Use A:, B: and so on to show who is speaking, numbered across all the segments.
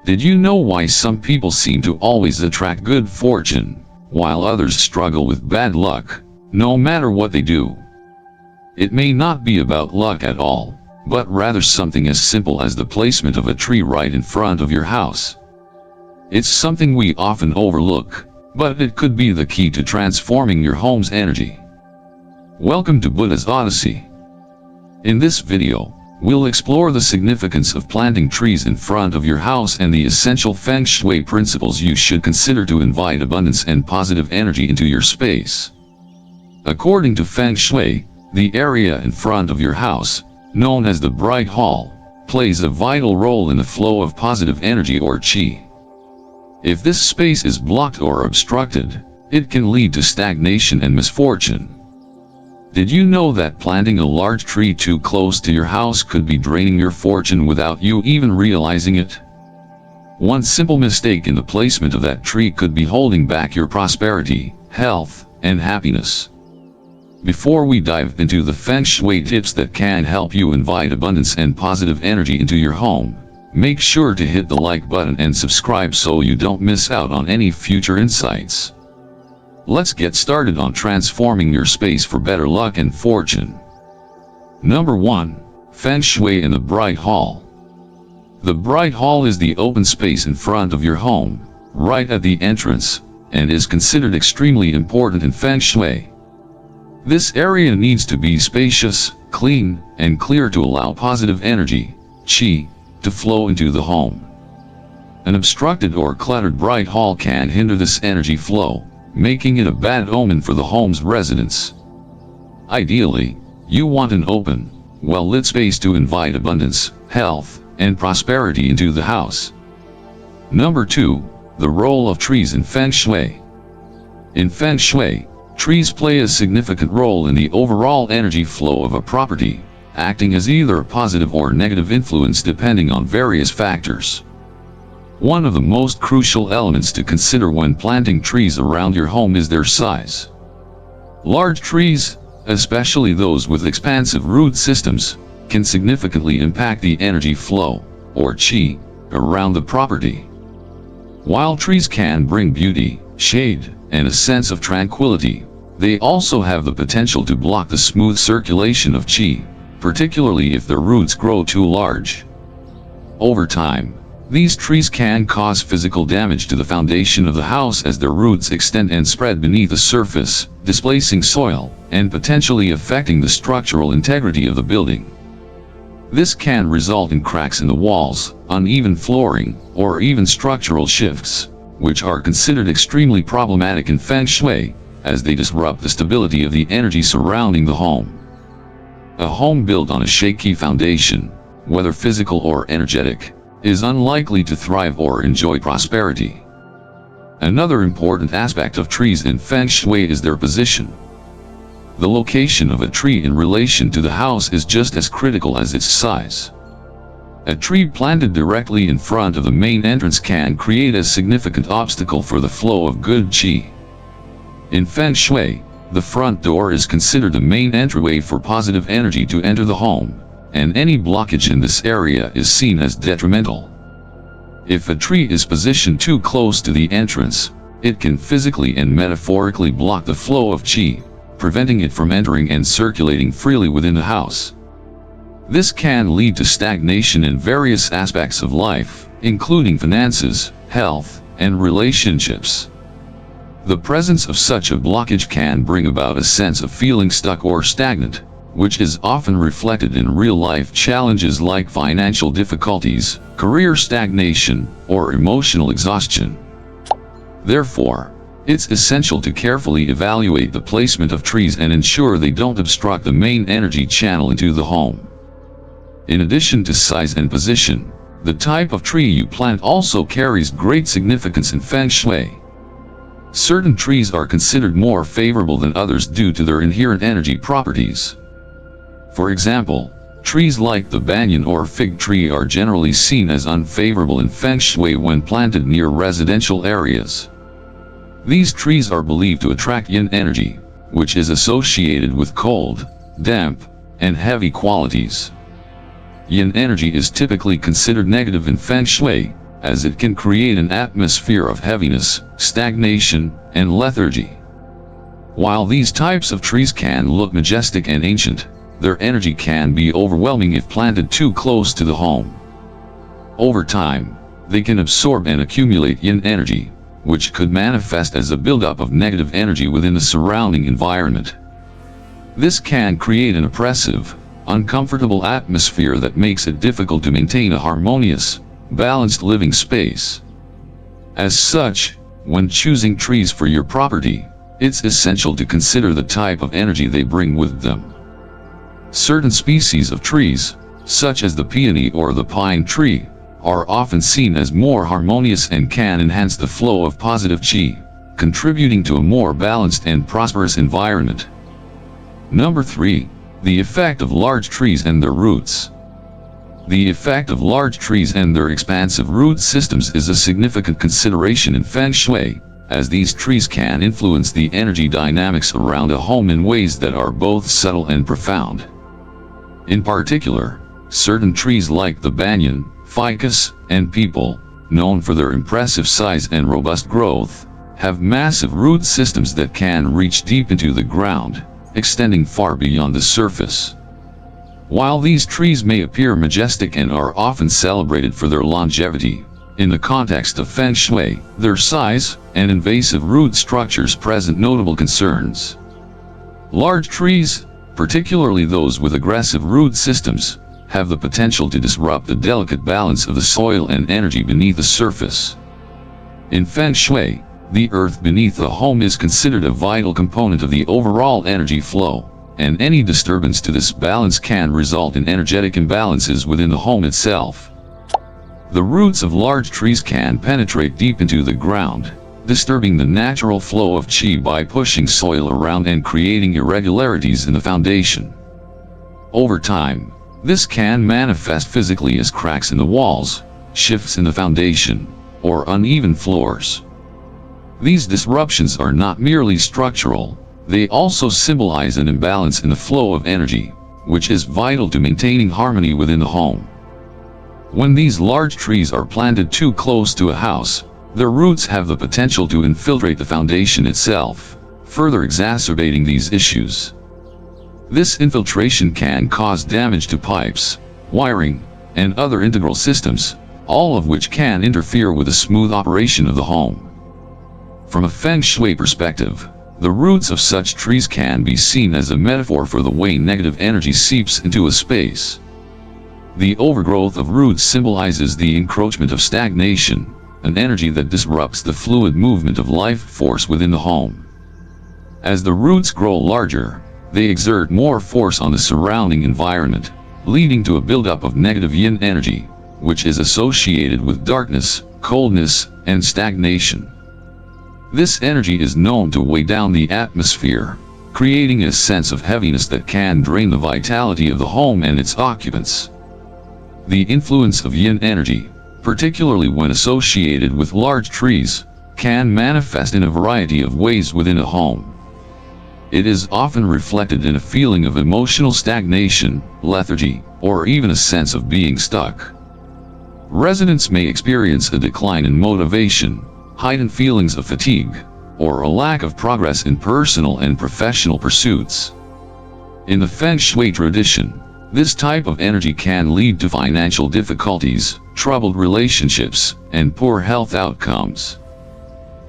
A: Did you know why some people seem to always attract good fortune, while others struggle with bad luck, no matter what they do? It may not be about luck at all, but rather something as simple as the placement of a tree right in front of your house. It's something we often overlook, but it could be the key to transforming your home's energy. Welcome to Buddha's Odyssey. In this video, we'll explore the significance of planting trees in front of your house and the essential Feng Shui principles you should consider to invite abundance and positive energy into your space. According to Feng Shui, the area in front of your house, known as the bright hall, plays a vital role in the flow of positive energy or qi. If this space is blocked or obstructed, it can lead to stagnation and misfortune. Did you know that planting a large tree too close to your house could be draining your fortune without you even realizing it? One simple mistake in the placement of that tree could be holding back your prosperity, health, and happiness. Before we dive into the Feng Shui tips that can help you invite abundance and positive energy into your home, make sure to hit the like button and subscribe so you don't miss out on any future insights. Let's get started on transforming your space for better luck and fortune. Number 1. Feng Shui in the bright hall. The bright hall is the open space in front of your home, right at the entrance, and is considered extremely important in Feng Shui. This area needs to be spacious, clean, and clear to allow positive energy, qi, to flow into the home. An obstructed or cluttered bright hall can hinder this energy flow, making it a bad omen for the home's residents. Ideally, you want an open, well-lit space to invite abundance, health, and prosperity into the house. Number 2. The role of trees in Feng Shui. In Feng Shui, trees play a significant role in the overall energy flow of a property, acting as either a positive or negative influence depending on various factors. One of the most crucial elements to consider when planting trees around your home is their size. Large trees, especially those with expansive root systems, can significantly impact the energy flow, or qi, around the property. While trees can bring beauty, shade, and a sense of tranquility, they also have the potential to block the smooth circulation of qi, particularly if their roots grow too large. Over time, these trees can cause physical damage to the foundation of the house as their roots extend and spread beneath the surface, displacing soil, and potentially affecting the structural integrity of the building. This can result in cracks in the walls, uneven flooring, or even structural shifts, which are considered extremely problematic in Feng Shui, as they disrupt the stability of the energy surrounding the home. A home built on a shaky foundation, whether physical or energetic, is unlikely to thrive or enjoy prosperity. Another important aspect of trees in Feng Shui is their position. The location of a tree in relation to the house is just as critical as its size. A tree planted directly in front of the main entrance can create a significant obstacle for the flow of good qi. In Feng Shui, the front door is considered the main entryway for positive energy to enter the home, and any blockage in this area is seen as detrimental. If a tree is positioned too close to the entrance, it can physically and metaphorically block the flow of qi, preventing it from entering and circulating freely within the house. This can lead to stagnation in various aspects of life, including finances, health, and relationships. The presence of such a blockage can bring about a sense of feeling stuck or stagnant, which is often reflected in real-life challenges like financial difficulties, career stagnation, or emotional exhaustion. Therefore, it's essential to carefully evaluate the placement of trees and ensure they don't obstruct the main energy channel into the home. In addition to size and position, the type of tree you plant also carries great significance in Feng Shui. Certain trees are considered more favorable than others due to their inherent energy properties. For example, trees like the banyan or fig tree are generally seen as unfavorable in Feng Shui when planted near residential areas. These trees are believed to attract yin energy, which is associated with cold, damp, and heavy qualities. Yin energy is typically considered negative in Feng Shui, as it can create an atmosphere of heaviness, stagnation, and lethargy. While these types of trees can look majestic and ancient, their energy can be overwhelming if planted too close to the home. Over time, they can absorb and accumulate yin energy, which could manifest as a buildup of negative energy within the surrounding environment. This can create an oppressive, uncomfortable atmosphere that makes it difficult to maintain a harmonious, balanced living space. As such, when choosing trees for your property, it's essential to consider the type of energy they bring with them. Certain species of trees, such as the peony or the pine tree, are often seen as more harmonious and can enhance the flow of positive qi, contributing to a more balanced and prosperous environment. Number 3. The effect of large trees and their roots. The effect of large trees and their expansive root systems is a significant consideration in Feng Shui, as these trees can influence the energy dynamics around a home in ways that are both subtle and profound. In particular, certain trees like the banyan, ficus, and peepal, known for their impressive size and robust growth, have massive root systems that can reach deep into the ground, extending far beyond the surface. While these trees may appear majestic and are often celebrated for their longevity, in the context of Feng Shui, their size and invasive root structures present notable concerns. Large trees, particularly those with aggressive root systems, have the potential to disrupt the delicate balance of the soil and energy beneath the surface. In Feng Shui, the earth beneath the home is considered a vital component of the overall energy flow, and any disturbance to this balance can result in energetic imbalances within the home itself. The roots of large trees can penetrate deep into the ground, disturbing the natural flow of qi by pushing soil around and creating irregularities in the foundation. Over time, this can manifest physically as cracks in the walls, shifts in the foundation, or uneven floors. These disruptions are not merely structural, they also symbolize an imbalance in the flow of energy, which is vital to maintaining harmony within the home. When these large trees are planted too close to a house, their roots have the potential to infiltrate the foundation itself, further exacerbating these issues. This infiltration can cause damage to pipes, wiring, and other integral systems, all of which can interfere with the smooth operation of the home. From a Feng Shui perspective, the roots of such trees can be seen as a metaphor for the way negative energy seeps into a space. The overgrowth of roots symbolizes the encroachment of stagnation, an energy that disrupts the fluid movement of life force within the home. As the roots grow larger, they exert more force on the surrounding environment, leading to a buildup of negative yin energy, which is associated with darkness, coldness, and stagnation. This energy is known to weigh down the atmosphere, creating a sense of heaviness that can drain the vitality of the home and its occupants. The influence of yin energy, particularly when associated with large trees, can manifest in a variety of ways within a home. It is often reflected in a feeling of emotional stagnation, lethargy, or even a sense of being stuck. Residents may experience a decline in motivation, heightened feelings of fatigue, or a lack of progress in personal and professional pursuits. In the Feng Shui tradition, this type of energy can lead to financial difficulties, troubled relationships, and poor health outcomes.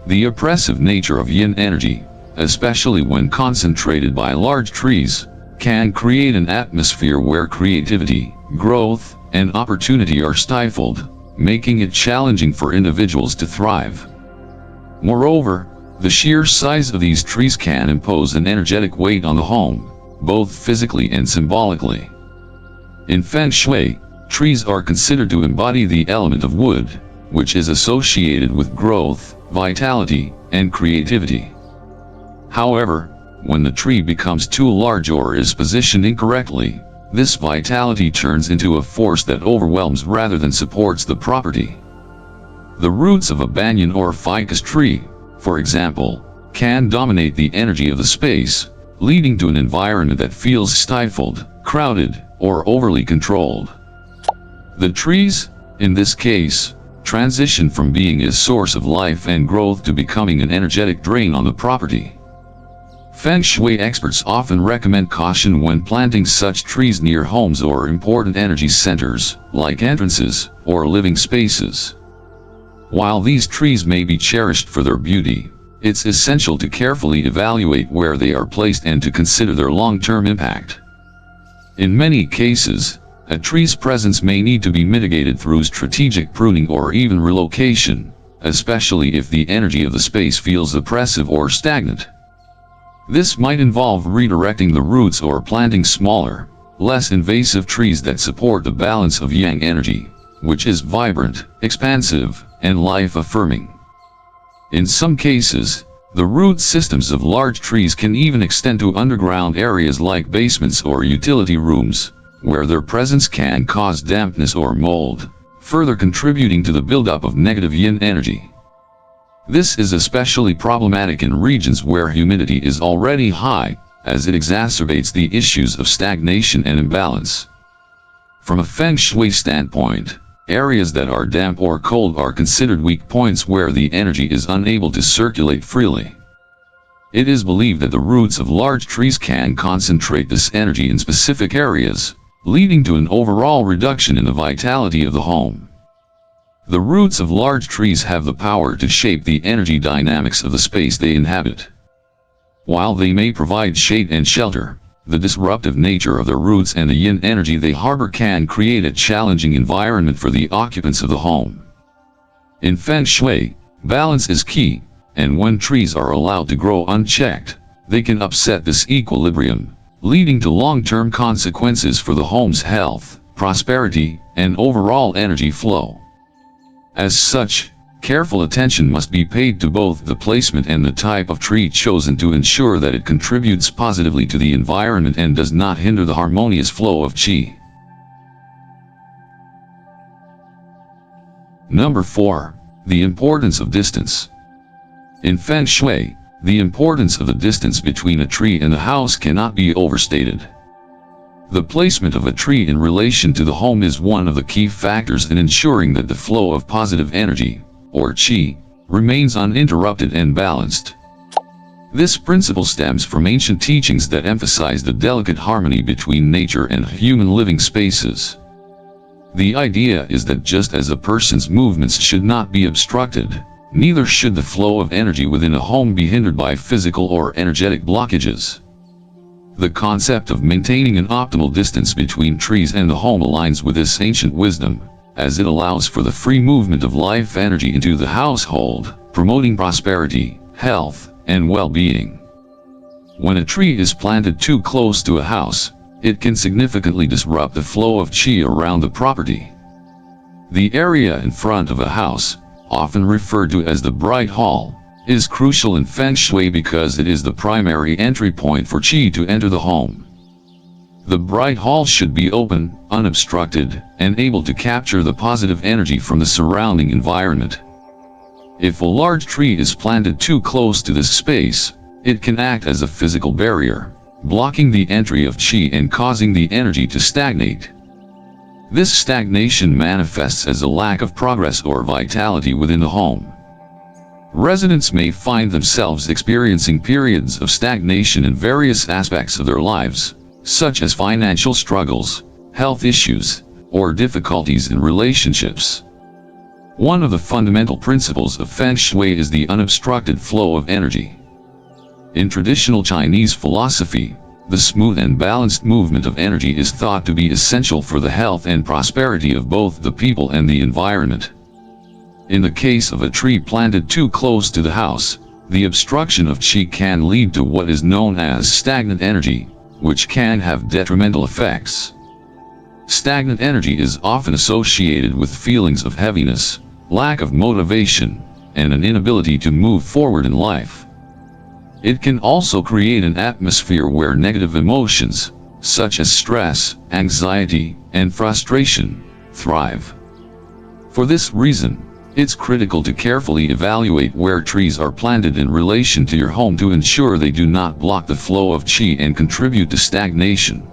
A: The oppressive nature of yin energy, especially when concentrated by large trees, can create an atmosphere where creativity, growth, and opportunity are stifled, making it challenging for individuals to thrive. Moreover, the sheer size of these trees can impose an energetic weight on the home, both physically and symbolically. In Feng Shui, trees are considered to embody the element of wood, which is associated with growth, vitality, and creativity. However, when the tree becomes too large or is positioned incorrectly, this vitality turns into a force that overwhelms rather than supports the property. The roots of a banyan or ficus tree, for example, can dominate the energy of the space, leading to an environment that feels stifled, crowded, or overly controlled. The trees, in this case, transition from being a source of life and growth to becoming an energetic drain on the property. Feng Shui experts often recommend caution when planting such trees near homes or important energy centers, like entrances or living spaces. While these trees may be cherished for their beauty, it's essential to carefully evaluate where they are placed and to consider their long-term impact. In many cases, a tree's presence may need to be mitigated through strategic pruning or even relocation, especially if the energy of the space feels oppressive or stagnant. This might involve redirecting the roots or planting smaller, less invasive trees that support the balance of yang energy, which is vibrant, expansive, and life-affirming. In some cases, the root systems of large trees can even extend to underground areas like basements or utility rooms, where their presence can cause dampness or mold, further contributing to the buildup of negative yin energy. This is especially problematic in regions where humidity is already high, as it exacerbates the issues of stagnation and imbalance. From a Feng Shui standpoint, areas that are damp or cold are considered weak points where the energy is unable to circulate freely. It is believed that the roots of large trees can concentrate this energy in specific areas, leading to an overall reduction in the vitality of the home. The roots of large trees have the power to shape the energy dynamics of the space they inhabit. While they may provide shade and shelter, the disruptive nature of their roots and the yin energy they harbor can create a challenging environment for the occupants of the home. In Feng Shui, balance is key, and when trees are allowed to grow unchecked, they can upset this equilibrium, leading to long-term consequences for the home's health, prosperity, and overall energy flow. As such, careful attention must be paid to both the placement and the type of tree chosen to ensure that it contributes positively to the environment and does not hinder the harmonious flow of qi. Number 4. The importance of distance. In Feng Shui, the importance of the distance between a tree and the house cannot be overstated. The placement of a tree in relation to the home is one of the key factors in ensuring that the flow of positive energy, or qi, remains uninterrupted and balanced. This principle stems from ancient teachings that emphasize the delicate harmony between nature and human living spaces. The idea is that just as a person's movements should not be obstructed, neither should the flow of energy within a home be hindered by physical or energetic blockages. The concept of maintaining an optimal distance between trees and the home aligns with this ancient wisdom, as it allows for the free movement of life energy into the household, promoting prosperity, health, and well-being. When a tree is planted too close to a house, it can significantly disrupt the flow of qi around the property. The area in front of a house, often referred to as the bright hall, is crucial in Feng Shui because it is the primary entry point for qi to enter the home. The bright hall should be open, unobstructed, and able to capture the positive energy from the surrounding environment. If a large tree is planted too close to this space, it can act as a physical barrier, blocking the entry of qi and causing the energy to stagnate. This stagnation manifests as a lack of progress or vitality within the home. Residents may find themselves experiencing periods of stagnation in various aspects of their lives, such as financial struggles, health issues, or difficulties in relationships. One of the fundamental principles of Feng Shui is the unobstructed flow of energy. In traditional Chinese philosophy, the smooth and balanced movement of energy is thought to be essential for the health and prosperity of both the people and the environment. In the case of a tree planted too close to the house, the obstruction of qi can lead to what is known as stagnant energy, which can have detrimental effects. Stagnant energy is often associated with feelings of heaviness, lack of motivation, and an inability to move forward in life. It can also create an atmosphere where negative emotions, such as stress, anxiety, and frustration, thrive. For this reason, it's critical to carefully evaluate where trees are planted in relation to your home to ensure they do not block the flow of qi and contribute to stagnation.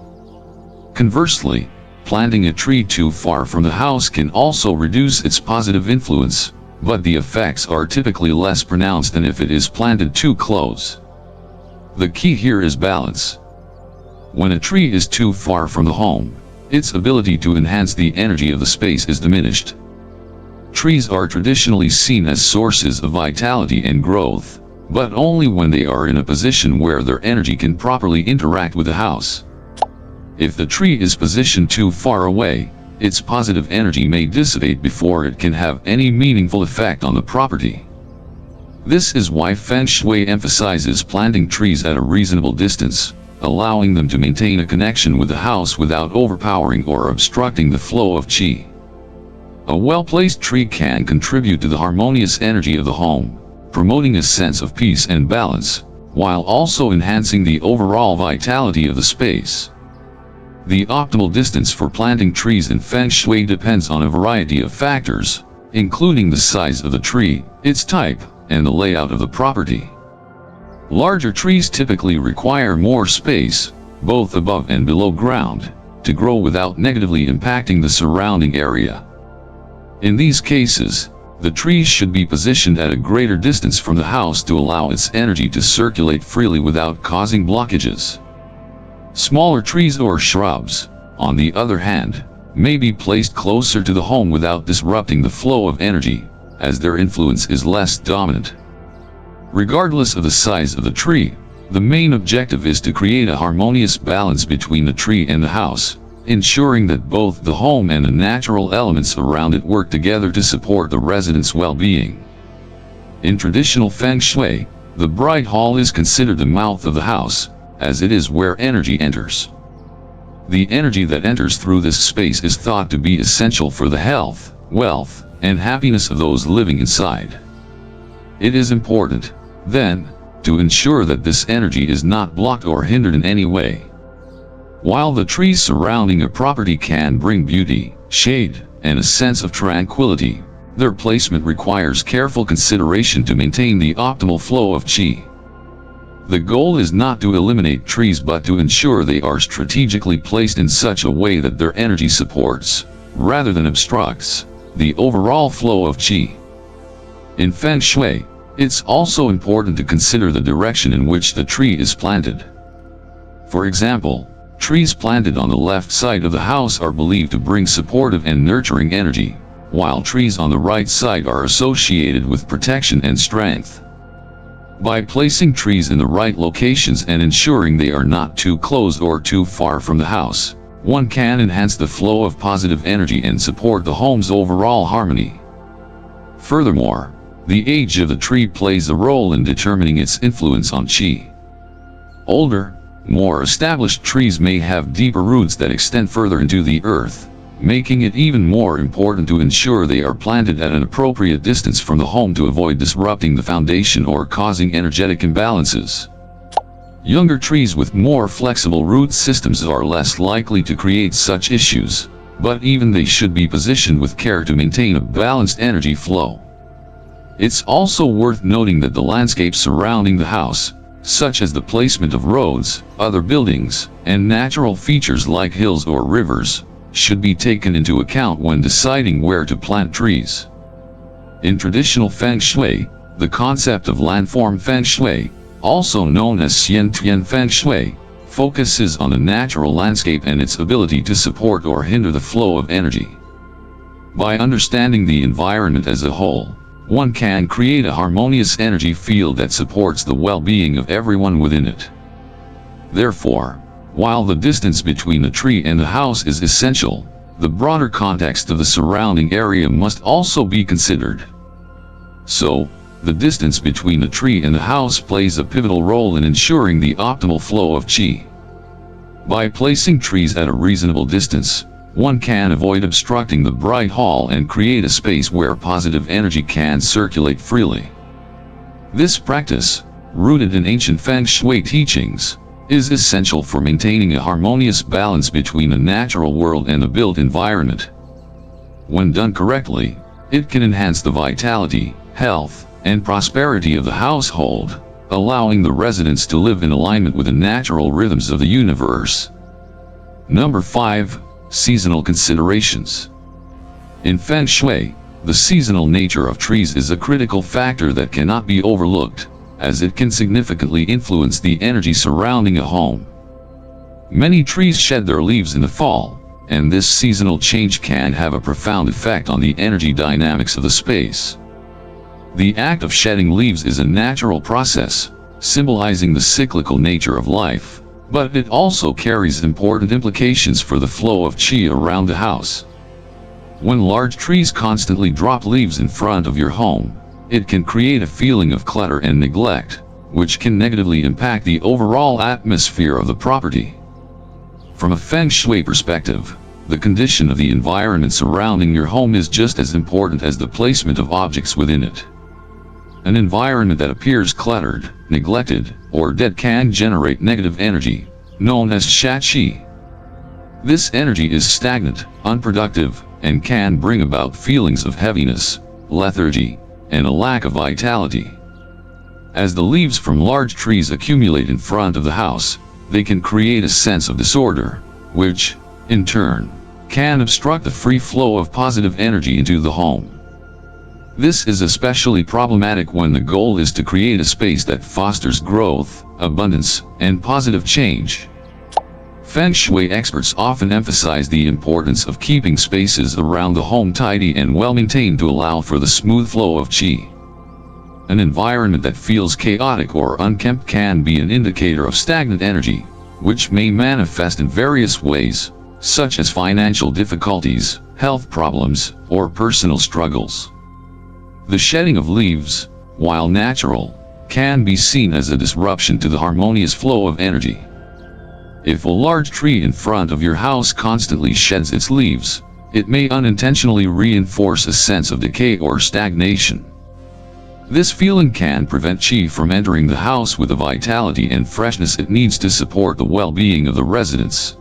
A: Conversely, Planting a tree too far from the house can also reduce its positive influence, but the effects are typically less pronounced than if it is planted too close. The key here is balance. When a tree is too far from the home, its ability to enhance the energy of the space is diminished. Trees are traditionally seen as sources of vitality and growth, but only when they are in a position where their energy can properly interact with the house. If the tree is positioned too far away, its positive energy may dissipate before it can have any meaningful effect on the property. This is why Feng Shui emphasizes planting trees at a reasonable distance, allowing them to maintain a connection with the house without overpowering or obstructing the flow of qi. A well-placed tree can contribute to the harmonious energy of the home, promoting a sense of peace and balance, while also enhancing the overall vitality of the space. The optimal distance for planting trees in Feng Shui depends on a variety of factors, including the size of the tree, its type, and the layout of the property. Larger trees typically require more space, both above and below ground, to grow without negatively impacting the surrounding area. In these cases, the trees should be positioned at a greater distance from the house to allow its energy to circulate freely without causing blockages. Smaller trees or shrubs, on the other hand, may be placed closer to the home without disrupting the flow of energy, as their influence is less dominant. Regardless of the size of the tree, the main objective is to create a harmonious balance between the tree and the house, ensuring that both the home and the natural elements around it work together to support the residents' well-being. In traditional Feng Shui, the bright hall is considered the mouth of the house, as it is where energy enters. The energy that enters through this space is thought to be essential for the health, wealth, and happiness of those living inside. It is important, then, to ensure that this energy is not blocked or hindered in any way. While the trees surrounding a property can bring beauty, shade, and a sense of tranquility, their placement requires careful consideration to maintain the optimal flow of qi. The goal is not to eliminate trees but to ensure they are strategically placed in such a way that their energy supports, rather than obstructs, the overall flow of qi. In Feng Shui, it's also important to consider the direction in which the tree is planted. For example, trees planted on the left side of the house are believed to bring supportive and nurturing energy, while trees on the right side are associated with protection and strength. By placing trees in the right locations and ensuring they are not too close or too far from the house, one can enhance the flow of positive energy and support the home's overall harmony. Furthermore, the age of the tree plays a role in determining its influence on qi. Older, more established trees may have deeper roots that extend further into the earth, making it even more important to ensure they are planted at an appropriate distance from the home to avoid disrupting the foundation or causing energetic imbalances. Younger trees with more flexible root systems are less likely to create such issues, but even they should be positioned with care to maintain a balanced energy flow. It's also worth noting that the landscape surrounding the house, such as the placement of roads, other buildings, and natural features like hills or rivers, should be taken into account when deciding where to plant trees. In traditional Feng Shui, the concept of landform Feng Shui, also known as Xiantian Feng Shui, focuses on the natural landscape and its ability to support or hinder the flow of energy. By understanding the environment as a whole, one can create a harmonious energy field that supports the well-being of everyone within it. Therefore, while the distance between the tree and the house is essential, the broader context of the surrounding area must also be considered. So, the distance between the tree and the house plays a pivotal role in ensuring the optimal flow of qi. By placing trees at a reasonable distance, one can avoid obstructing the bright hall and create a space where positive energy can circulate freely. This practice, rooted in ancient Feng Shui teachings, is essential for maintaining a harmonious balance between the natural world and the built environment. When done correctly, it can enhance the vitality, health, and prosperity of the household, allowing the residents to live in alignment with the natural rhythms of the universe. Number 5. Seasonal considerations. In Feng Shui, the seasonal nature of trees is a critical factor that cannot be overlooked, as it can significantly influence the energy surrounding a home. Many trees shed their leaves in the fall, and this seasonal change can have a profound effect on the energy dynamics of the space. The act of shedding leaves is a natural process, symbolizing the cyclical nature of life, but it also carries important implications for the flow of qi around the house. When large trees constantly drop leaves in front of your home, it can create a feeling of clutter and neglect, which can negatively impact the overall atmosphere of the property. From a Feng Shui perspective, the condition of the environment surrounding your home is just as important as the placement of objects within it. An environment that appears cluttered, neglected, or dead can generate negative energy, known as qi. This energy is stagnant, unproductive, and can bring about feelings of heaviness, lethargy, and a lack of vitality. As the leaves from large trees accumulate in front of the house, they can create a sense of disorder, which, in turn, can obstruct the free flow of positive energy into the home. This is especially problematic when the goal is to create a space that fosters growth, abundance, and positive change. Feng Shui experts often emphasize the importance of keeping spaces around the home tidy and well-maintained to allow for the smooth flow of qi. An environment that feels chaotic or unkempt can be an indicator of stagnant energy, which may manifest in various ways, such as financial difficulties, health problems, or personal struggles. The shedding of leaves, while natural, can be seen as a disruption to the harmonious flow of energy. If a large tree in front of your house constantly sheds its leaves, it may unintentionally reinforce a sense of decay or stagnation. This feeling can prevent qi from entering the house with the vitality and freshness it needs to support the well-being of the residents.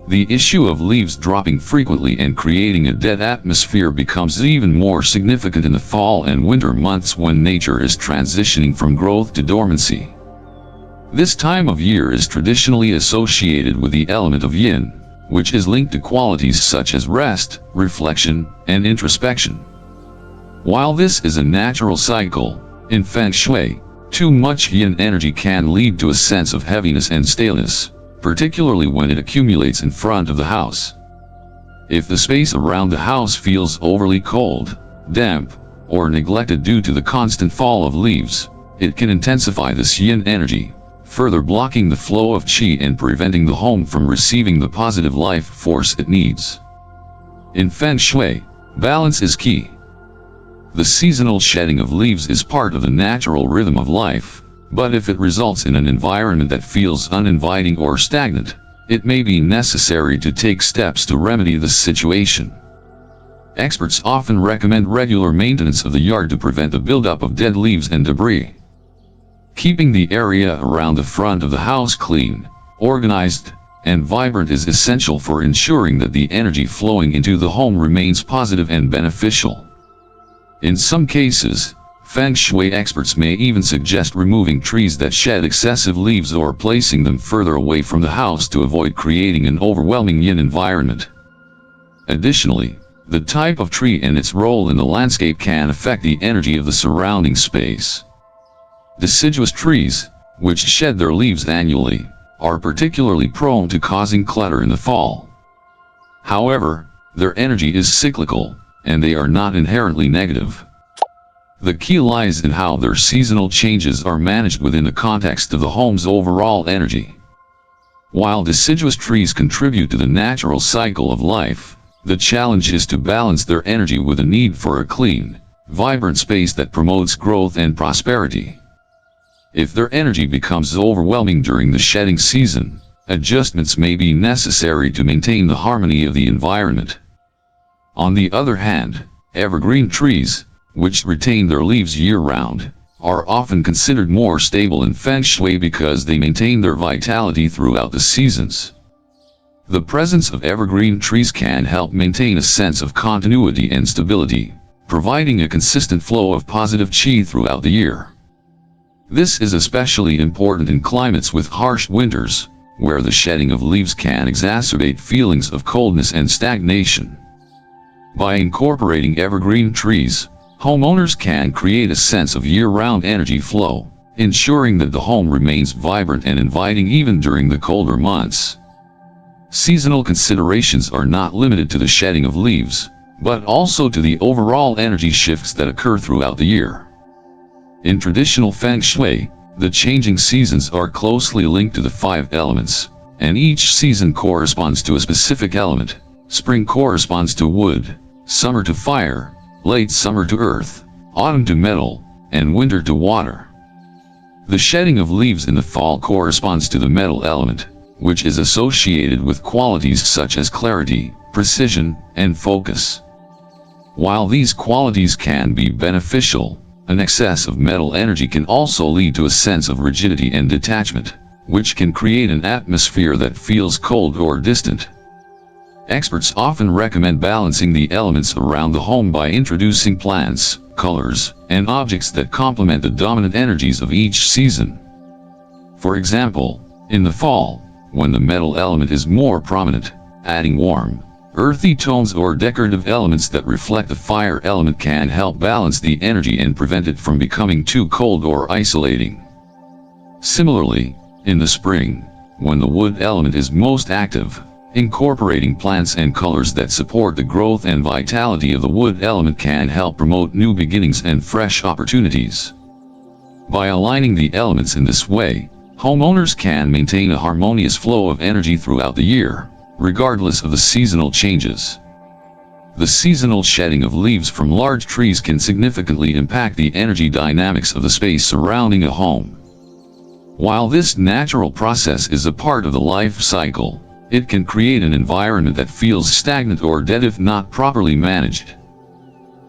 A: The issue of leaves dropping frequently and creating a dead atmosphere becomes even more significant in the fall and winter months when nature is transitioning from growth to dormancy. This time of year is traditionally associated with the element of yin, which is linked to qualities such as rest, reflection, and introspection. While this is a natural cycle, in Feng Shui, too much yin energy can lead to a sense of heaviness and staleness, particularly when it accumulates in front of the house. If the space around the house feels overly cold, damp, or neglected due to the constant fall of leaves, it can intensify this yin energy, further blocking the flow of qi and preventing the home from receiving the positive life force it needs. In Feng Shui, balance is key. The seasonal shedding of leaves is part of the natural rhythm of life, but if it results in an environment that feels uninviting or stagnant, it may be necessary to take steps to remedy the situation. Experts often recommend regular maintenance of the yard to prevent the buildup of dead leaves and debris. Keeping the area around the front of the house clean, organized, and vibrant is essential for ensuring that the energy flowing into the home remains positive and beneficial. In some cases, Feng Shui experts may even suggest removing trees that shed excessive leaves or placing them further away from the house to avoid creating an overwhelming yin environment. Additionally, the type of tree and its role in the landscape can affect the energy of the surrounding space. Deciduous trees, which shed their leaves annually, are particularly prone to causing clutter in the fall. However, their energy is cyclical, and they are not inherently negative. The key lies in how their seasonal changes are managed within the context of the home's overall energy. While deciduous trees contribute to the natural cycle of life, the challenge is to balance their energy with a need for a clean, vibrant space that promotes growth and prosperity. If their energy becomes overwhelming during the shedding season, adjustments may be necessary to maintain the harmony of the environment. On the other hand, evergreen trees, which retain their leaves year-round, are often considered more stable in Feng Shui because they maintain their vitality throughout the seasons. The presence of evergreen trees can help maintain a sense of continuity and stability, providing a consistent flow of positive qi throughout the year. This is especially important in climates with harsh winters, where the shedding of leaves can exacerbate feelings of coldness and stagnation. By incorporating evergreen trees, homeowners can create a sense of year-round energy flow, ensuring that the home remains vibrant and inviting even during the colder months. Seasonal considerations are not limited to the shedding of leaves, but also to the overall energy shifts that occur throughout the year. In traditional Feng Shui, the changing seasons are closely linked to the 5 elements, and each season corresponds to a specific element. Spring corresponds to wood, summer to fire, late summer to earth, autumn to metal, and winter to water. The shedding of leaves in the fall corresponds to the metal element, which is associated with qualities such as clarity, precision, and focus. While these qualities can be beneficial, an excess of metal energy can also lead to a sense of rigidity and detachment, which can create an atmosphere that feels cold or distant. Experts often recommend balancing the elements around the home by introducing plants, colors, and objects that complement the dominant energies of each season. For example, in the fall, when the metal element is more prominent, adding warm, earthy tones or decorative elements that reflect the fire element can help balance the energy and prevent it from becoming too cold or isolating. Similarly, in the spring, when the wood element is most active, incorporating plants and colors that support the growth and vitality of the wood element can help promote new beginnings and fresh opportunities. By aligning the elements in this way, homeowners can maintain a harmonious flow of energy throughout the year, regardless of the seasonal changes. The seasonal shedding of leaves from large trees can significantly impact the energy dynamics of the space surrounding a home. While this natural process is a part of the life cycle, it can create an environment that feels stagnant or dead if not properly managed.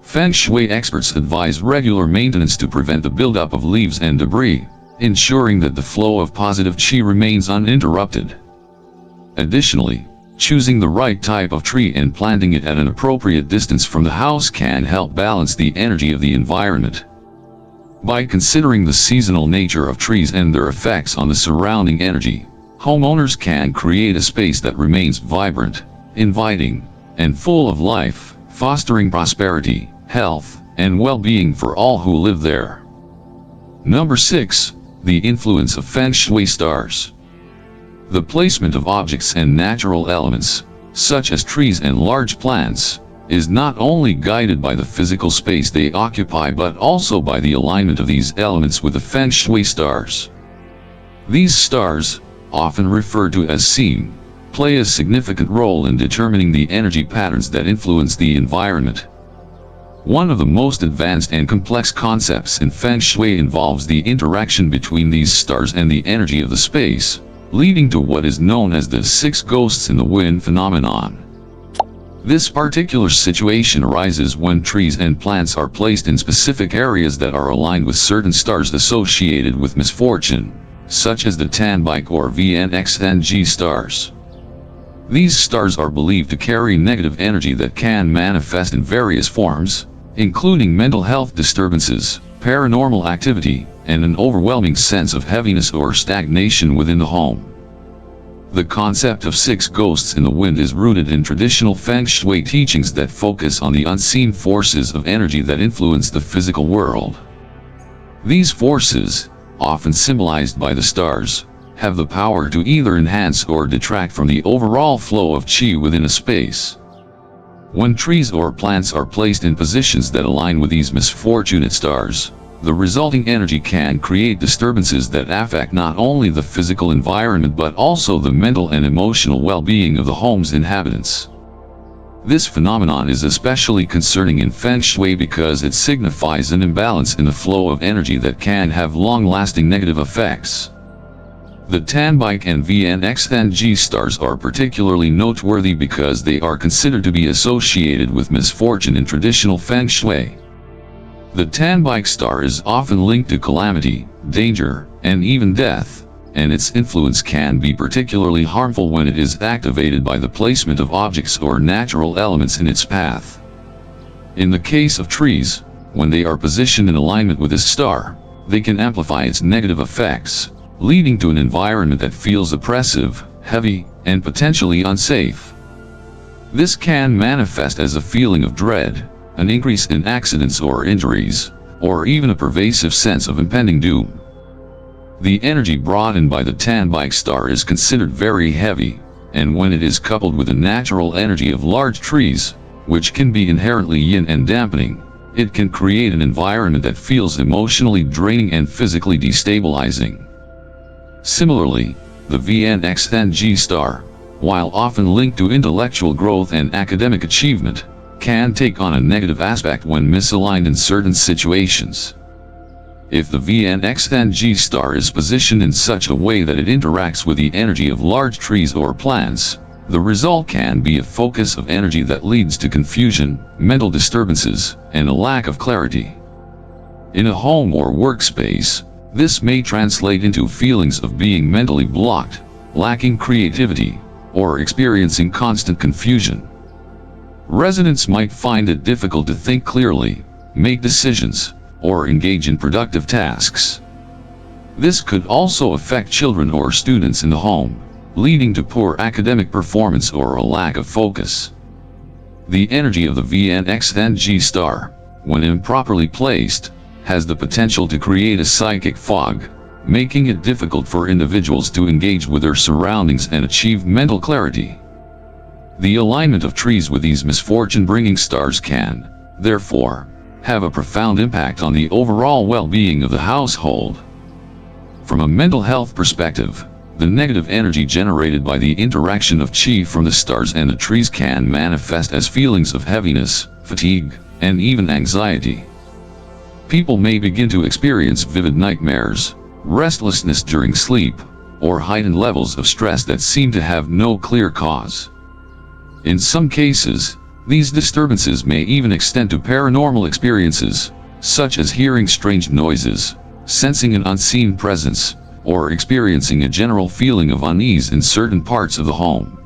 A: Feng Shui experts advise regular maintenance to prevent the buildup of leaves and debris, ensuring that the flow of positive qi remains uninterrupted. Additionally, choosing the right type of tree and planting it at an appropriate distance from the house can help balance the energy of the environment. By considering the seasonal nature of trees and their effects on the surrounding energy, homeowners can create a space that remains vibrant, inviting, and full of life, fostering prosperity, health, and well-being for all who live there. Number 6. The influence of Feng Shui stars. The placement of objects and natural elements, such as trees and large plants, is not only guided by the physical space they occupy but also by the alignment of these elements with the Feng Shui stars. These stars, often referred to as seeing, play a significant role in determining the energy patterns that influence the environment. One of the most advanced and complex concepts in Feng Shui involves the interaction between these stars and the energy of the space, leading to what is known as the 6 ghosts in the wind phenomenon. This particular situation arises when trees and plants are placed in specific areas that are aligned with certain stars associated with misfortune, such as the Tanbike or VNXNG stars. These stars are believed to carry negative energy that can manifest in various forms, including mental health disturbances, paranormal activity, and an overwhelming sense of heaviness or stagnation within the home. The concept of 6 ghosts in the wind is rooted in traditional Feng Shui teachings that focus on the unseen forces of energy that influence the physical world. These forces, often symbolized by the stars, have the power to either enhance or detract from the overall flow of qi within a space. When trees or plants are placed in positions that align with these misfortunate stars, the resulting energy can create disturbances that affect not only the physical environment but also the mental and emotional well-being of the home's inhabitants. This phenomenon is especially concerning in Feng Shui because it signifies an imbalance in the flow of energy that can have long-lasting negative effects. The Tanbike and VNXNG stars are particularly noteworthy because they are considered to be associated with misfortune in traditional Feng Shui. The Tanbike star is often linked to calamity, danger, and even death, and its influence can be particularly harmful when it is activated by the placement of objects or natural elements in its path. In the case of trees, when they are positioned in alignment with this star, they can amplify its negative effects, leading to an environment that feels oppressive, heavy, and potentially unsafe. This can manifest as a feeling of dread, an increase in accidents or injuries, or even a pervasive sense of impending doom. The energy brought in by the Tanbike star is considered very heavy, and when it is coupled with the natural energy of large trees, which can be inherently yin and dampening, it can create an environment that feels emotionally draining and physically destabilizing. Similarly, the VNXNG star, while often linked to intellectual growth and academic achievement, can take on a negative aspect when misaligned in certain situations. If the VNXNG star is positioned in such a way that it interacts with the energy of large trees or plants, the result can be a focus of energy that leads to confusion, mental disturbances, and a lack of clarity. In a home or workspace, this may translate into feelings of being mentally blocked, lacking creativity, or experiencing constant confusion. Residents might find it difficult to think clearly, make decisions, or engage in productive tasks. This could also affect children or students in the home, leading to poor academic performance or a lack of focus. The energy of the VNXNG star, when improperly placed, has the potential to create a psychic fog, making it difficult for individuals to engage with their surroundings and achieve mental clarity. The alignment of trees with these misfortune-bringing stars can, therefore, have a profound impact on the overall well-being of the household. From a mental health perspective, the negative energy generated by the interaction of chi from the stars and the trees can manifest as feelings of heaviness, fatigue, and even anxiety. People may begin to experience vivid nightmares, restlessness during sleep, or heightened levels of stress that seem to have no clear cause. In some cases, these disturbances may even extend to paranormal experiences, such as hearing strange noises, sensing an unseen presence, or experiencing a general feeling of unease in certain parts of the home.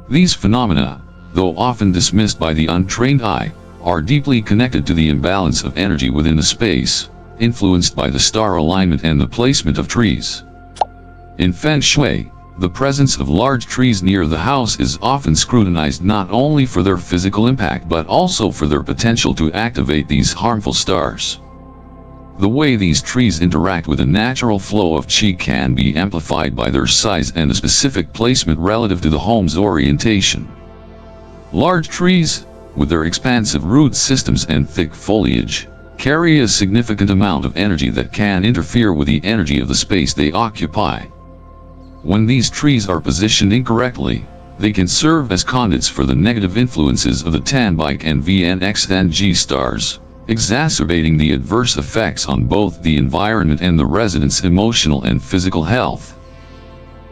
A: These phenomena, though often dismissed by the untrained eye, are deeply connected to the imbalance of energy within the space, influenced by the star alignment and the placement of trees. In Feng Shui, the presence of large trees near the house is often scrutinized not only for their physical impact but also for their potential to activate these harmful stars. The way these trees interact with the natural flow of qi can be amplified by their size and the specific placement relative to the home's orientation. Large trees, with their expansive root systems and thick foliage, carry a significant amount of energy that can interfere with the energy of the space they occupy. When these trees are positioned incorrectly, they can serve as conduits for the negative influences of the Tanbike and VNXNG stars, exacerbating the adverse effects on both the environment and the residents' emotional and physical health.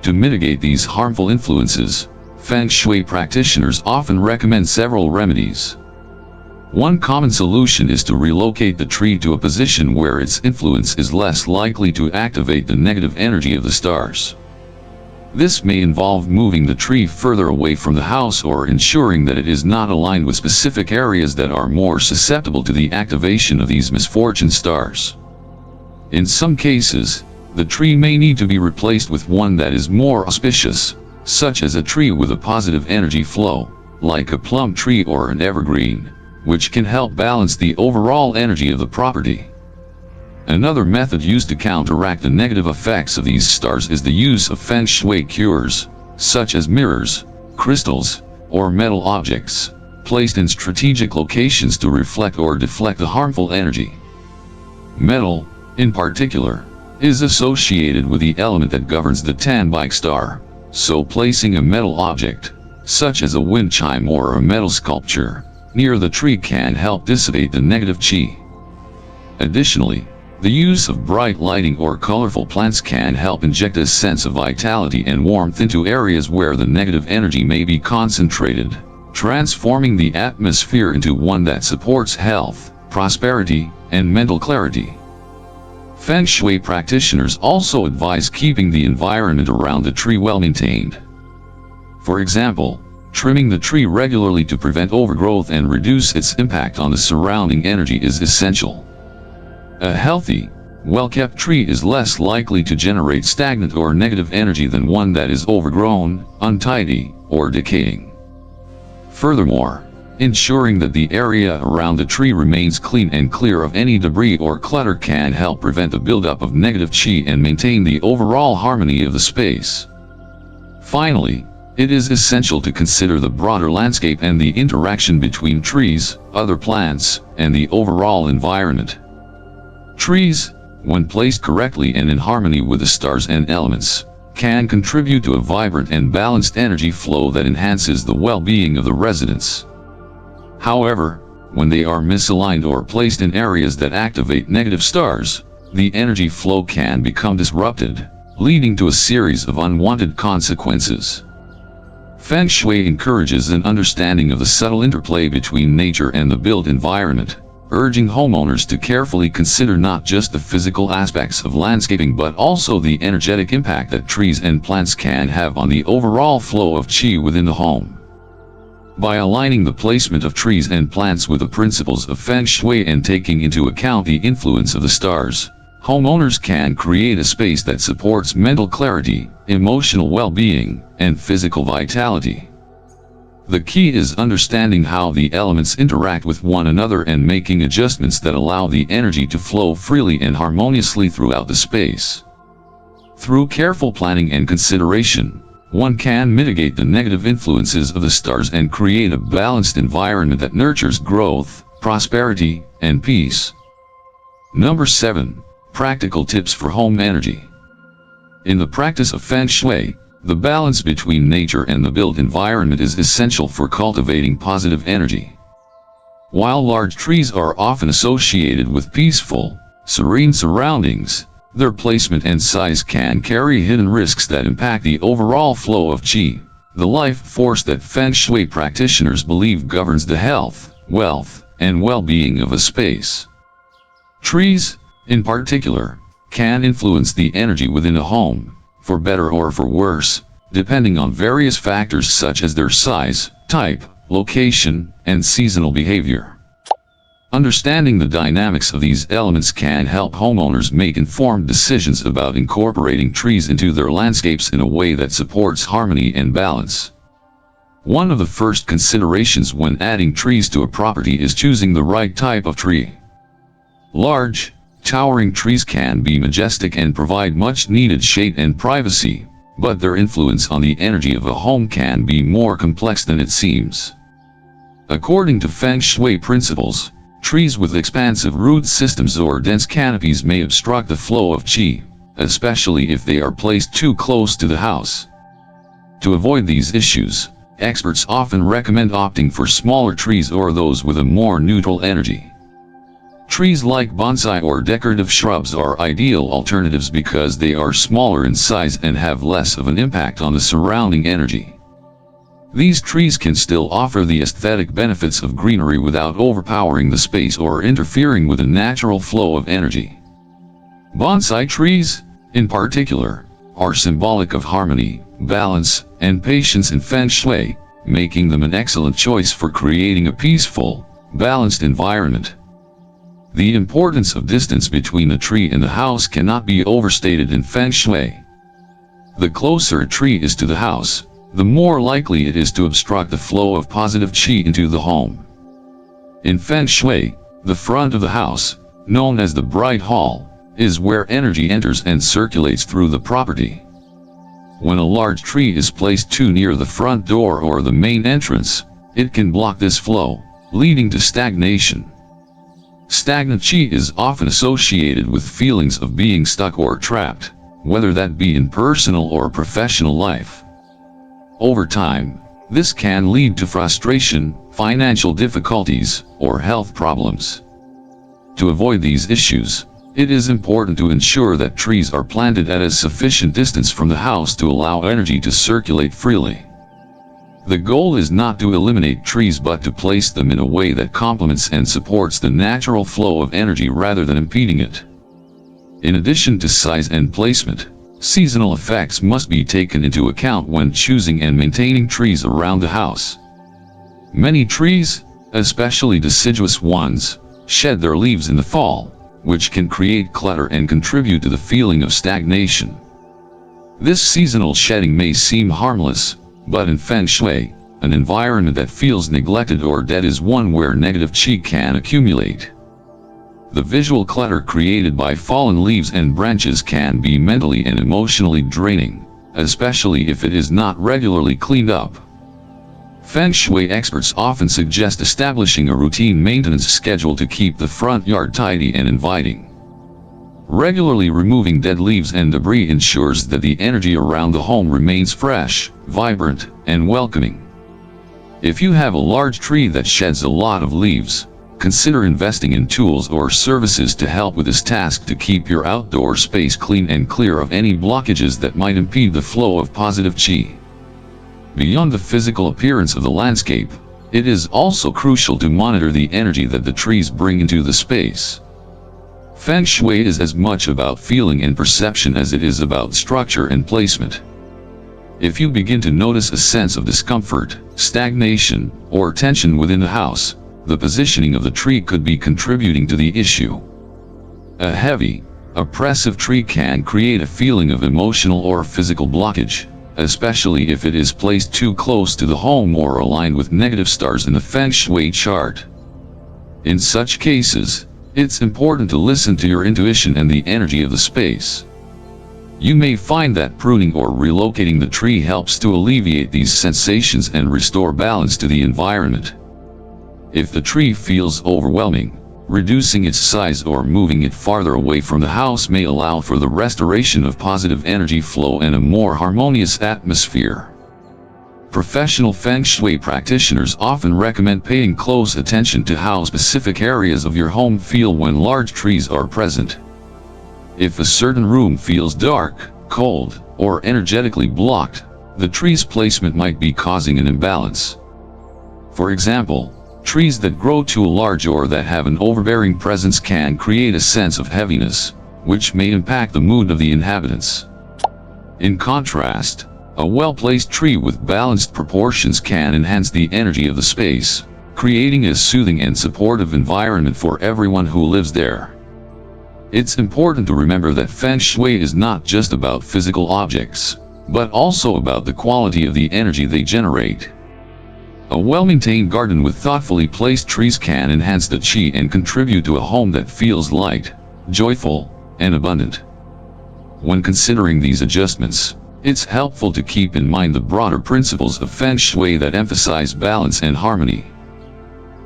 A: To mitigate these harmful influences, Feng Shui practitioners often recommend several remedies. One common solution is to relocate the tree to a position where its influence is less likely to activate the negative energy of the stars. This may involve moving the tree further away from the house or ensuring that it is not aligned with specific areas that are more susceptible to the activation of these misfortune stars. In some cases, the tree may need to be replaced with one that is more auspicious, such as a tree with a positive energy flow, like a plum tree or an evergreen, which can help balance the overall energy of the property. Another method used to counteract the negative effects of these stars is the use of Feng Shui cures, such as mirrors, crystals, or metal objects, placed in strategic locations to reflect or deflect the harmful energy. Metal, in particular, is associated with the element that governs the Tanbike star, so placing a metal object, such as a wind chime or a metal sculpture, near the tree can help dissipate the negative qi. Additionally, the use of bright lighting or colorful plants can help inject a sense of vitality and warmth into areas where the negative energy may be concentrated, transforming the atmosphere into one that supports health, prosperity, and mental clarity. Feng Shui practitioners also advise keeping the environment around the tree well maintained. For example, trimming the tree regularly to prevent overgrowth and reduce its impact on the surrounding energy is essential. A healthy, well-kept tree is less likely to generate stagnant or negative energy than one that is overgrown, untidy, or decaying. Furthermore, ensuring that the area around the tree remains clean and clear of any debris or clutter can help prevent the buildup of negative qi and maintain the overall harmony of the space. Finally, it is essential to consider the broader landscape and the interaction between trees, other plants, and the overall environment. Trees, when placed correctly and in harmony with the stars and elements, can contribute to a vibrant and balanced energy flow that enhances the well-being of the residents. However, when they are misaligned or placed in areas that activate negative stars, the energy flow can become disrupted, leading to a series of unwanted consequences. Feng Shui encourages an understanding of the subtle interplay between nature and the built environment, urging homeowners to carefully consider not just the physical aspects of landscaping but also the energetic impact that trees and plants can have on the overall flow of qi within the home. By aligning the placement of trees and plants with the principles of Feng Shui and taking into account the influence of the stars, homeowners can create a space that supports mental clarity, emotional well-being, and physical vitality. The key is understanding how the elements interact with one another and making adjustments that allow the energy to flow freely and harmoniously throughout the space. Through careful planning and consideration, one can mitigate the negative influences of the stars and create a balanced environment that nurtures growth, prosperity, and peace. Number 7. Practical tips for home energy. In the practice of Feng Shui, the balance between nature and the built environment is essential for cultivating positive energy. While large trees are often associated with peaceful, serene surroundings, their placement and size can carry hidden risks that impact the overall flow of qi, the life force that Feng Shui practitioners believe governs the health, wealth, and well-being of a space. Trees, in particular, can influence the energy within a home, for better or for worse, depending on various factors such as their size, type, location, and seasonal behavior. Understanding the dynamics of these elements can help homeowners make informed decisions about incorporating trees into their landscapes in a way that supports harmony and balance. One of the first considerations when adding trees to a property is choosing the right type of tree. Large, towering trees can be majestic and provide much-needed shade and privacy, but their influence on the energy of a home can be more complex than it seems. According to Feng Shui principles, trees with expansive root systems or dense canopies may obstruct the flow of qi, especially if they are placed too close to the house. To avoid these issues, experts often recommend opting for smaller trees or those with a more neutral energy. Trees like bonsai or decorative shrubs are ideal alternatives because they are smaller in size and have less of an impact on the surrounding energy. These trees can still offer the aesthetic benefits of greenery without overpowering the space or interfering with the natural flow of energy. Bonsai trees, in particular, are symbolic of harmony, balance, and patience in Feng Shui, making them an excellent choice for creating a peaceful, balanced environment. The importance of distance between a tree and the house cannot be overstated in Feng Shui. The closer a tree is to the house, the more likely it is to obstruct the flow of positive qi into the home. In Feng Shui, the front of the house, known as the bright hall, is where energy enters and circulates through the property. When a large tree is placed too near the front door or the main entrance, it can block this flow, leading to stagnation. Stagnant qi is often associated with feelings of being stuck or trapped, whether that be in personal or professional life. Over time, this can lead to frustration, financial difficulties, or health problems. To avoid these issues, it is important to ensure that trees are planted at a sufficient distance from the house to allow energy to circulate freely. The goal is not to eliminate trees but to place them in a way that complements and supports the natural flow of energy rather than impeding it. In addition to size and placement, seasonal effects must be taken into account when choosing and maintaining trees around the house. Many trees, especially deciduous ones, shed their leaves in the fall, which can create clutter and contribute to the feeling of stagnation. This seasonal shedding may seem harmless, but in Feng Shui, an environment that feels neglected or dead is one where negative qi can accumulate. The visual clutter created by fallen leaves and branches can be mentally and emotionally draining, especially if it is not regularly cleaned up. Feng Shui experts often suggest establishing a routine maintenance schedule to keep the front yard tidy and inviting. Regularly removing dead leaves and debris ensures that the energy around the home remains fresh, vibrant, and welcoming. If you have a large tree that sheds a lot of leaves, consider investing in tools or services to help with this task to keep your outdoor space clean and clear of any blockages that might impede the flow of positive qi. Beyond the physical appearance of the landscape, it is also crucial to monitor the energy that the trees bring into the space. Feng Shui is as much about feeling and perception as it is about structure and placement. If you begin to notice a sense of discomfort, stagnation, or tension within the house, the positioning of the tree could be contributing to the issue. A heavy, oppressive tree can create a feeling of emotional or physical blockage, especially if it is placed too close to the home or aligned with negative stars in the Feng Shui chart. In such cases, it's important to listen to your intuition and the energy of the space. You may find that pruning or relocating the tree helps to alleviate these sensations and restore balance to the environment. If the tree feels overwhelming, reducing its size or moving it farther away from the house may allow for the restoration of positive energy flow and a more harmonious atmosphere. Professional Feng Shui practitioners often recommend paying close attention to how specific areas of your home feel when large trees are present. If a certain room feels dark, cold, or energetically blocked, the tree's placement might be causing an imbalance. For example, trees that grow too large or that have an overbearing presence can create a sense of heaviness, which may impact the mood of the inhabitants. In contrast, a well-placed tree with balanced proportions can enhance the energy of the space, creating a soothing and supportive environment for everyone who lives there. It's important to remember that Feng Shui is not just about physical objects, but also about the quality of the energy they generate. A well-maintained garden with thoughtfully placed trees can enhance the qi and contribute to a home that feels light, joyful, and abundant. When considering these adjustments, it's helpful to keep in mind the broader principles of Feng Shui that emphasize balance and harmony.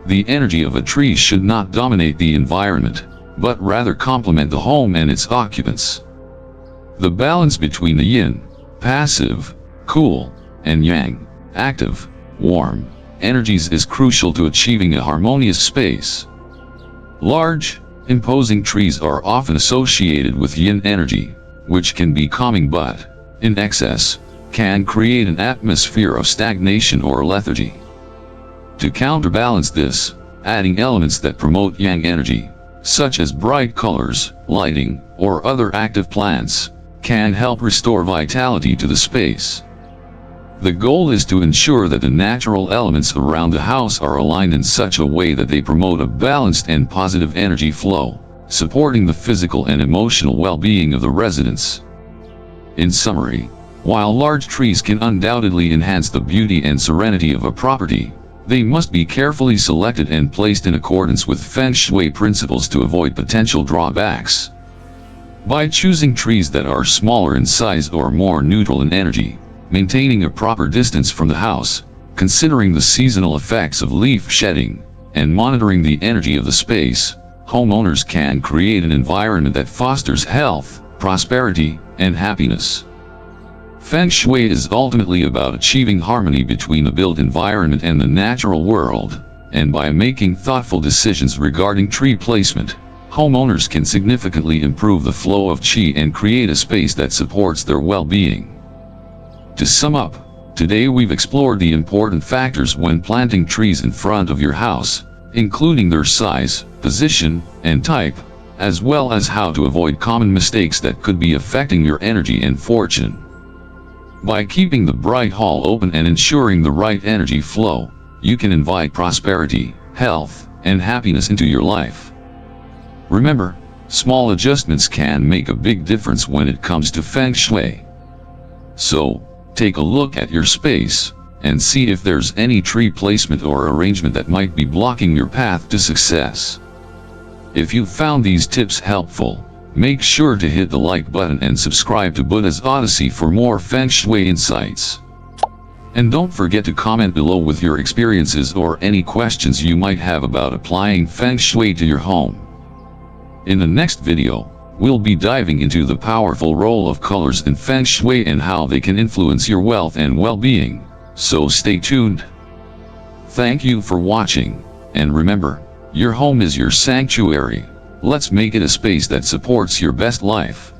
A: The energy of a tree should not dominate the environment, but rather complement the home and its occupants. The balance between the yin, passive, cool, and yang, active, warm, energies is crucial to achieving a harmonious space. Large, imposing trees are often associated with yin energy, which can be calming but, in excess, can create an atmosphere of stagnation or lethargy. To counterbalance this, adding elements that promote yang energy, such as bright colors, lighting, or other active plants, can help restore vitality to the space. The goal is to ensure that the natural elements around the house are aligned in such a way that they promote a balanced and positive energy flow, supporting the physical and emotional well-being of the residents. In summary, while large trees can undoubtedly enhance the beauty and serenity of a property, they must be carefully selected and placed in accordance with Feng Shui principles to avoid potential drawbacks. By choosing trees that are smaller in size or more neutral in energy, maintaining a proper distance from the house, considering the seasonal effects of leaf shedding, and monitoring the energy of the space, homeowners can create an environment that fosters health, prosperity, and happiness. Feng Shui is ultimately about achieving harmony between the built environment and the natural world, and by making thoughtful decisions regarding tree placement, homeowners can significantly improve the flow of qi and create a space that supports their well-being. To sum up, today we've explored the important factors when planting trees in front of your house, including their size, position, and type, as well as how to avoid common mistakes that could be affecting your energy and fortune. By keeping the bright hall open and ensuring the right energy flow, you can invite prosperity, health, and happiness into your life. Remember, Small adjustments can make a big difference when it comes to Feng Shui. So, take a look at your space, and see if there's any tree placement or arrangement that might be blocking your path to success. If you found these tips helpful, make sure to hit the like button and subscribe to Buddha's Odyssey for more Feng Shui insights. And don't forget to comment below with your experiences or any questions you might have about applying Feng Shui to your home. In the next video, we'll be diving into the powerful role of colors in Feng Shui and how they can influence your wealth and well-being, so stay tuned. Thank you for watching, and remember, your home is your sanctuary. Let's make it a space that supports your best life.